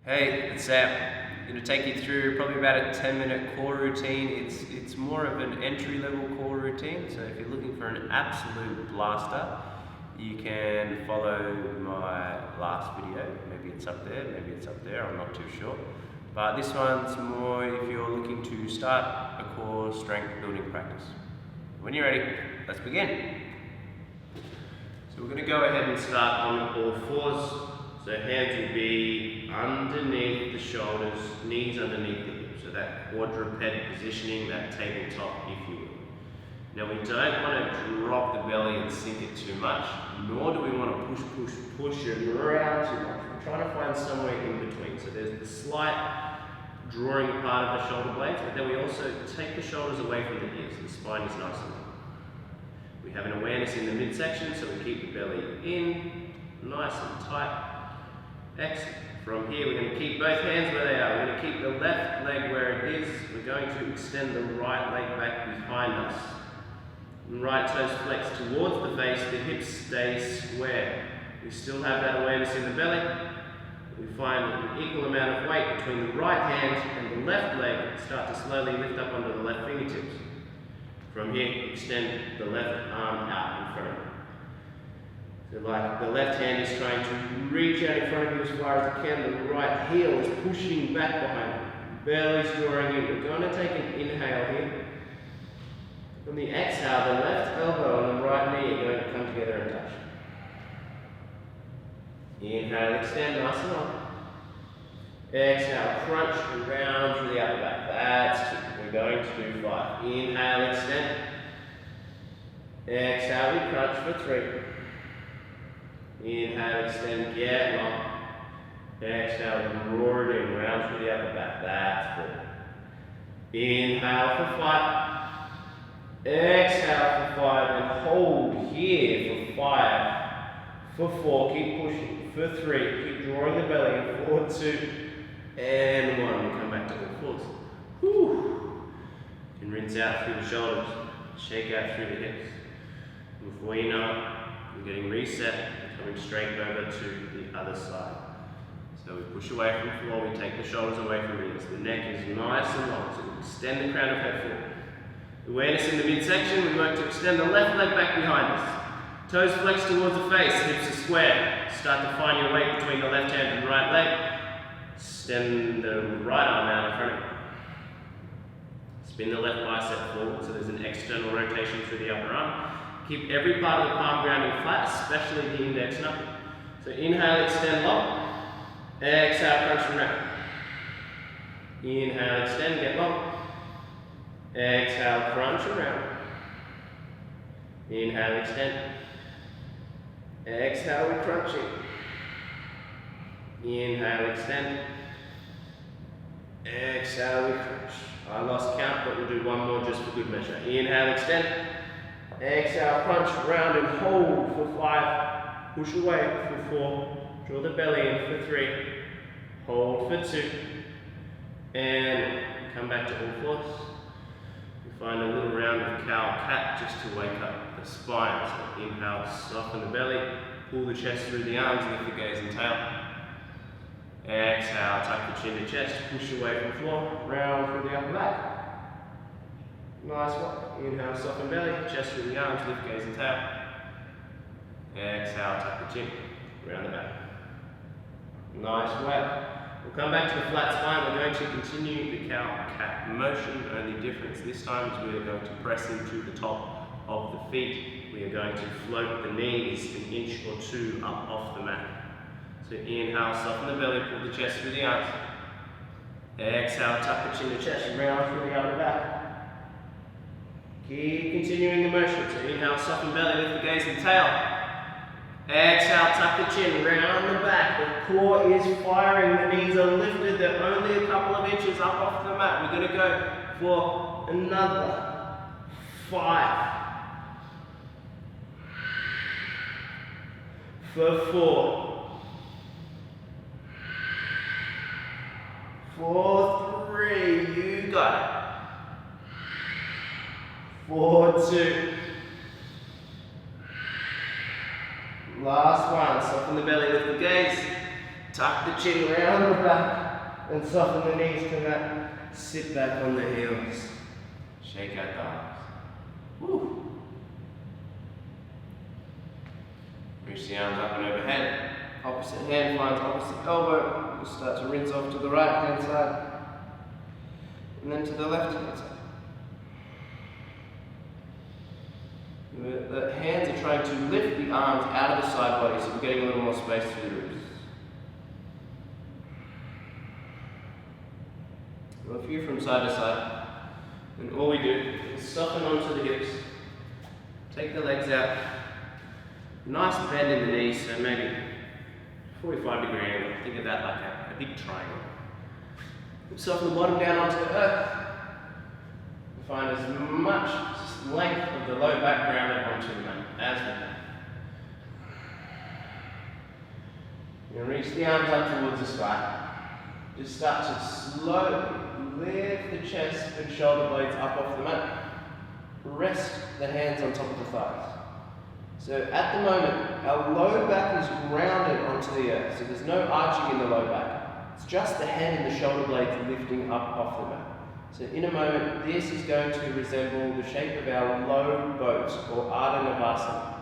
Hey, it's Sam. I'm going to take you through probably about a 10-minute core routine. It's more of an entry-level core routine, so if you're looking for an absolute blaster, you can follow my last video. Maybe it's up there, maybe it's up there, I'm not too sure. But this one's more if you're looking to start a core strength building practice. When you're ready, let's begin. So we're going to go ahead and start on all fours. So hands will be underneath the shoulders, knees underneath the hips. So that quadruped positioning, that tabletop, if you will. Now we don't want to drop the belly and sink it too much, nor do we want to push it around too much. We're trying to find somewhere in between. So there's the slight drawing apart of the shoulder blades, but then we also take the shoulders away from the ears. The spine is nice and long. We have an awareness in the midsection, so we keep the belly in, nice and tight. Excellent. From here, we're going to keep both hands where they are. We're going to keep the left leg where it is. We're going to extend the right leg back behind us. Right toes flex towards the face, the hips stay square. We still have that awareness in the belly. We find an equal amount of weight between the right hand and the left leg. Start to slowly lift up onto the left fingertips. From here, extend the left arm out in front of you. So like the left hand is trying to reach out in front of you as far as it can, the right heel is pushing back behind you. Belly's drawing in. We're going to take an inhale here. On the exhale, the left elbow and the right knee are going to come together and touch. Inhale, extend, nice and long. Exhale, crunch around through the upper back. That's 2. We're going to do 5. Inhale, extend. Exhale, we crunch for 3. Inhale, extend, get long. Exhale, roar it in, round through the upper back. That's 4. Inhale for 5. Exhale for 5 and hold here for 5. For 4, keep pushing. For 3, keep drawing the belly in. 4, 2, and 1. We'll come back to all fours. Whew. You can rinse out through the shoulders, shake out through the hips. Before you know it, you're getting reset. Coming straight over to the other side. So we push away from the floor, we take the shoulders away from the ears. The neck is nice and long, so we extend the crown of head forward. Awareness in the midsection, we work to extend the left leg back behind us. Toes flex towards the face, hips are square. Start to find your weight between the left hand and the right leg. Extend the right arm out in front of you. Spin the left bicep forward, so there's an external rotation through the upper arm. Keep every part of the palm grounding flat, especially the index knuckle. So inhale, extend long. Exhale, crunch and round. Inhale, extend, get long. Exhale, crunch and round. Inhale, extend. Exhale, we crunch it. Inhale, extend. Exhale, we crunch. I lost count, but we'll do one more just for good measure. Inhale, extend. Exhale, crunch, round and hold for 5. Push away for 4. Draw the belly in for 3. Hold for 2. And come back to all fours. We find a little round of cow-cat just to wake up the spine. So inhale, soften the belly. Pull the chest through the arms, lift the gaze and tail. Exhale, tuck the chin to chest. Push away from floor. Round through the upper back. Nice one. Inhale, soften belly, chest through the arms, lift gaze and tail. Exhale, tuck the chin, round the back. Nice work. We'll come back to the flat spine. We're going to continue the cow-cat motion. The only difference this time is we are going to press into the top of the feet. We are going to float the knees an inch or 2 up off the mat. So inhale, soften the belly, pull the chest through the arms. Exhale, tuck the chin to chest, round through the upper back. Keep continuing the motion. So inhale, soften belly, lift the gaze and tail. Exhale, tuck the chin, round the back. The core is firing, the knees are lifted. They're only a couple of inches up off the mat. We're going to go for another 5. For 4. For 3. You got it. 4, 2. Last one. Soften the belly, lift the gaze. Tuck the chin around the back and soften the knees to that. Sit back on the heels. Shake out the arms. Woo. Reach the arms up and overhead. Opposite hand finds opposite elbow. We'll start to rinse off to the right hand side. And then to the left hand side. The hands are trying to lift the arms out of the side body, so we're getting a little more space through the ribs. Well, a few from side to side. And all we do is soften onto the hips. Take the legs out. Nice bend in the knees, so maybe 45-degree angle. Think of that like a big triangle. Soften the bottom down onto the earth. Find as much length of the low back grounded onto the mat as we can. You're going to reach the arms up towards the spine. Just start to slowly lift the chest and shoulder blades up off the mat. Rest the hands on top of the thighs. So at the moment, our low back is grounded onto the earth, so there's no arching in the low back. It's just the head and the shoulder blades lifting up off the mat. So in a moment, this is going to resemble the shape of our low boat, or Ardha Navasana.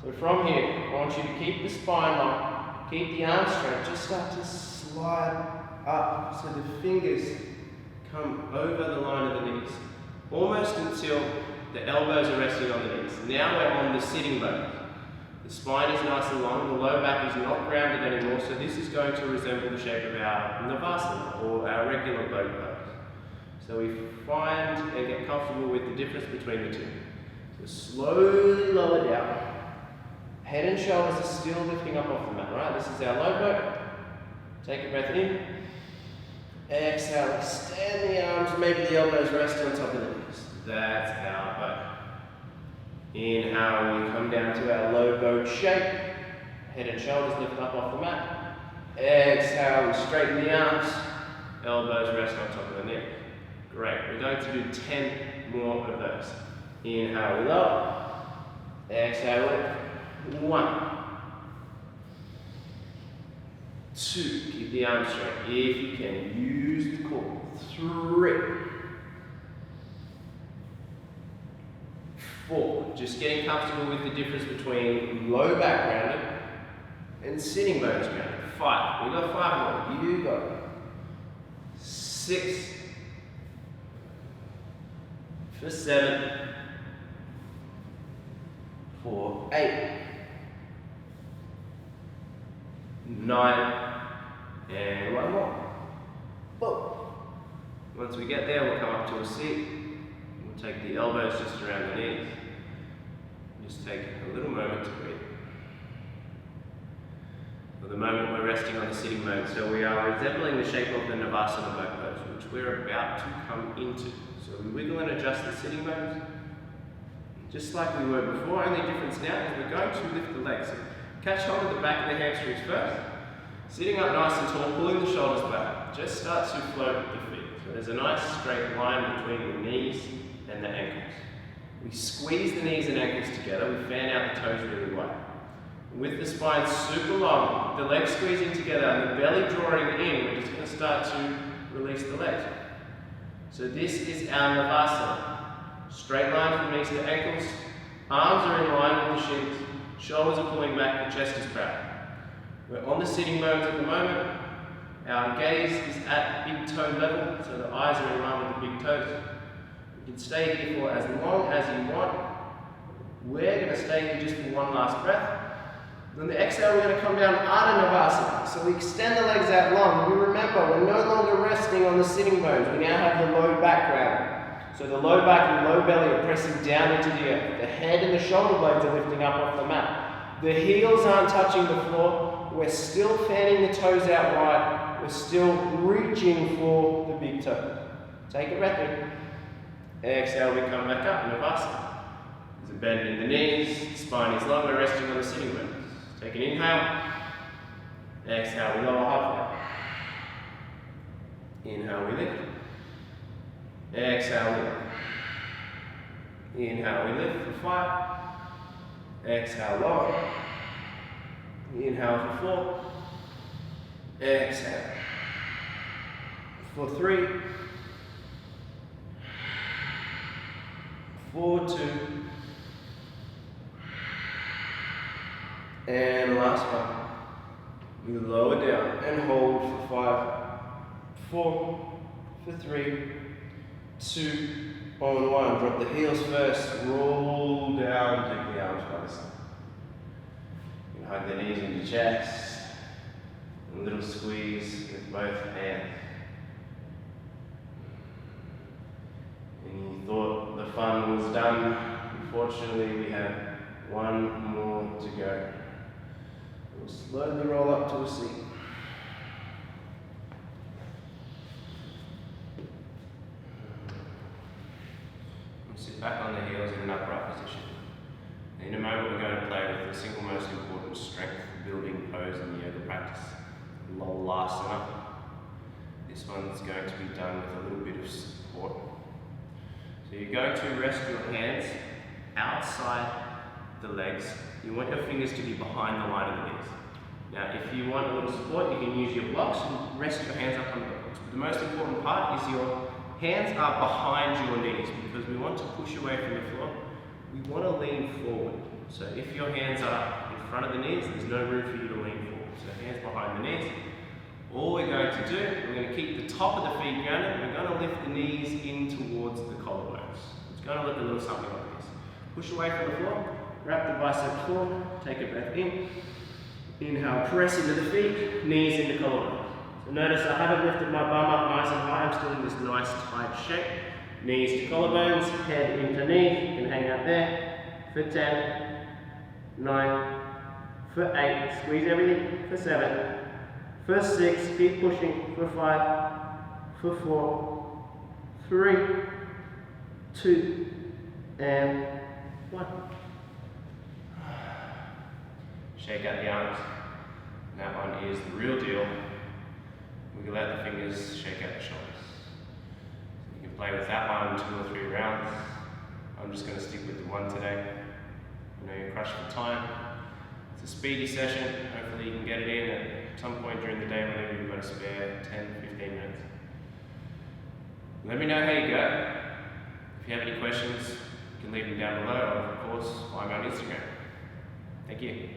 So from here, I want you to keep the spine long, keep the arms straight, just start to slide up so the fingers come over the line of the knees, almost until the elbows are resting on the knees. Now we're on the sitting bone. The spine is nice and long, the low back is not grounded anymore, so this is going to resemble the shape of our Navasana, or our regular boat pose. So we find and get comfortable with the difference between the two. So slowly lower down. Head and shoulders are still lifting up off the mat, right? This is our low boat. Take a breath in. Exhale, extend the arms, maybe the elbows rest on top of the knees. That's our boat. Inhale, we come down to our low boat shape. Head and shoulders lift up off the mat. Exhale, we straighten the arms. Elbows rest on top of the neck. Great, we're going to do 10 more of those. Inhale, we lower. Exhale, lift. 1, 2, keep the arms straight. If you can, use the core. 3, 4, just getting comfortable with the difference between low back grounded and sitting bones grounded. 5, we got 5 more. You got it. 6, for 7, for 8, 9, and 1 more. Boom. Once we get there, we'll come up to a seat. We'll take the elbows just around the knees. Just take a little moment to breathe. For the moment, we're resting on the sitting mode, so we are resembling the shape of the Navasana boat pose, which we're about to come into. So we wiggle and adjust the sitting bones, just like we were before. Only difference now is we're going to lift the legs. So catch hold of the back of the hamstrings first. Sitting up nice and tall, pulling the shoulders back. Just start to float the feet. So there's a nice straight line between the knees and the ankles. We squeeze the knees and ankles together. We fan out the toes really wide. With the spine super long, the legs squeezing together and the belly drawing in, we're just going to start to release the legs. So this is our Navasana. Straight line from knees to ankles. Arms are in line with the shins. Shoulders are pulling back, the chest is proud. We're on the sitting bones at the moment. Our gaze is at big toe level, so the eyes are in line with the big toes. You can stay here for as long as you want. We're going to stay here just for one last breath. Then the exhale, we're going to come down Ardha Navasana. So we extend the legs out long. We remember, we're no longer resting on the sitting bones. We now have the low back grounded. So the low back and low belly are pressing down into the earth. The head and the shoulder blades are lifting up off the mat. The heels aren't touching the floor. We're still fanning the toes out wide. We're still reaching for the big toe. Take a breath in. Exhale, we come back up, Navasana. There's a bend in the knees, the spine is long, we're resting on the sitting bones. Take an inhale. Exhale, we lower halfway. Inhale, we lift. Exhale, we lift. Inhale, we lift for 5. Exhale, lower. Inhale for 4. Exhale. For 3, 4, 2, and last one. We lower down and hold for 5, 4, for 3, 2, on 1. Drop the heels first, roll down, take the arms by the side. You can hug the knees into your chest, a little squeeze with both hands. And you thought the fun was done. Unfortunately, we have one more to go. We'll slowly roll up to a seat. And sit back on the heels in an upright position. In a moment, we're going to play with the single most important strength building pose in the yoga practice, Lolasana. This one's going to be done with a little bit of support. So you're going to rest your hands outside the legs. You want your fingers to be behind the line of the knees. Now, if you want a little support, you can use your blocks and rest your hands up on the blocks. But the most important part is your hands are behind your knees because we want to push away from the floor. We want to lean forward. So if your hands are in front of the knees, there's no room for you to lean forward. So hands behind the knees. All we're going to do, we're going to keep the top of the feet grounded. We're going to lift the knees in towards the collarbones. It's going to look a little something like this. Push away from the floor. Wrap the biceps forward, take a breath in. Inhale, press into the feet, knees into collarbones. So notice I haven't lifted my bum up nice and high, I'm still in this nice tight shape. Knees to collarbones, head into knee, you can hang out there. For 10, 9, for 8, squeeze everything, for 7, for 6, keep pushing, for 5, for 4, 3, 2, and 1. Shake out the arms. That one is the real deal. Wiggle out the fingers, shake out the shoulders. So you can play with that one 2 or 3 rounds. I'm just going to stick with the one today. I know you're crushed for time. It's a speedy session. Hopefully you can get it in at some point during the day whenever you've got a spare 10, 15 minutes. Let me know how you go. If you have any questions, you can leave them down below, or of course, find me on Instagram. Thank you.